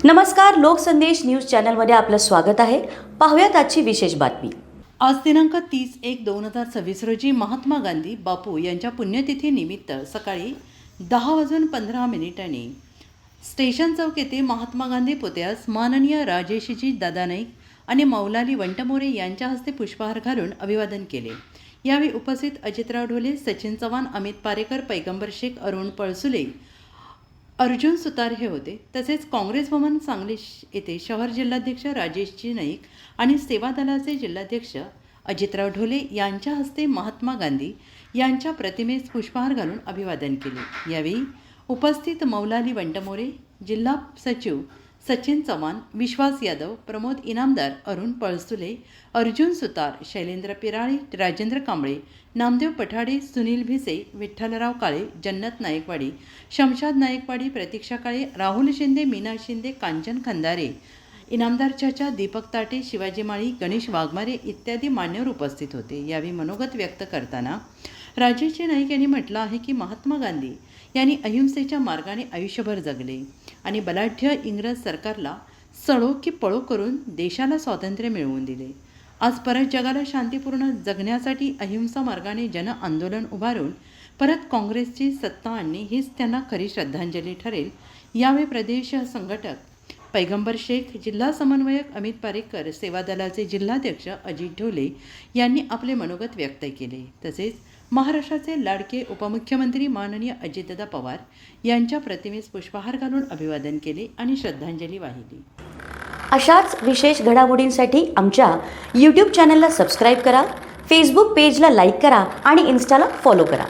नमस्कार, लोकसंदेश न्यूज चॅनलमध्ये आपलं स्वागत आहे. पाहूयात आजची विशेष बातमी. आज दिनांक 30/1/2026 रोजी महात्मा गांधी बापू यांच्या पुण्यतिथीनिमित्त सकाळी 10:15 स्टेशन चौक येथे महात्मा गांधी पुतळ्यास माननीय राजेशजी दादा नाईक आणि मौलाली वंटमोरे यांच्या हस्ते पुष्पहार घालून अभिवादन केले. यावेळी उपस्थित अजितराव ढोले, सचिन चव्हाण, अमित पारेकर, पैगंबर शेख, अरुण पळसुले, अर्जुन सुतार हे होते. तसेच काँग्रेस भवन सांगली येथे शहर जिल्हाध्यक्ष राजेशजी नाईक आणि सेवा दलाचे जिल्हाध्यक्ष अजितराव ढोले यांच्या हस्ते महात्मा गांधी यांच्या प्रतिमेस पुष्पहार घालून अभिवादन केले. यावेळी उपस्थित मौलाली वंटमोरे, जिल्हा सचिव सचिन चव्हाण, विश्वास यादव, प्रमोद इनामदार, अरुण पळसुले, अर्जुन सुतार, शैलेंद्र पिराळे, राजेंद्र कांबळे, नामदेव पठाडे, सुनील भिसे, विठ्ठलराव काळे, जन्नत नायकवाडी, शमशाद नायकवाडी, प्रतीक्षा काळे, राहुल शिंदे, मीना शिंदे, कांचन खंदारे, इनामदार चाचा, दीपक ताटे, शिवाजी माळी, गणेश वाघमारे इत्यादी मान्यवर उपस्थित होते. यावेळी मनोगत व्यक्त करताना राजेशजी नाईक यांनी म्हटलं आहे की महात्मा गांधी यांनी अहिंसेच्या मार्गाने आयुष्यभर जगले आणि बलाढ्य इंग्रज सरकारला सळो की पळो करून देशाला स्वातंत्र्य मिळवून दिले. आज परत जगाला शांतीपूर्ण जगण्यासाठी अहिंसा मार्गाने जन आंदोलन उभारून परत काँग्रेसची सत्ता आणणे हीच त्यांना खरी श्रद्धांजली ठरेल. यावेळी प्रदेश संघटक पैगंबर शेख, जिल्हा समन्वयक अमित पारेकर, सेवा दलाचे जिल्हाध्यक्ष अजित ढोले यांनी आपले मनोगत व्यक्त केले. तसेच महाराष्ट्राचे लाडके उपमुख्यमंत्री माननीय अजितदादा पवार यांच्या प्रतिमेस पुष्पहार घालून अभिवादन केले आणि श्रद्धांजली वाहिली. अशाच विशेष घडामोडींसाठी आमच्या यूट्यूब चॅनलला सबस्क्राईब करा, फेसबुक पेजला लाईक करा आणि इन्स्टाला फॉलो करा.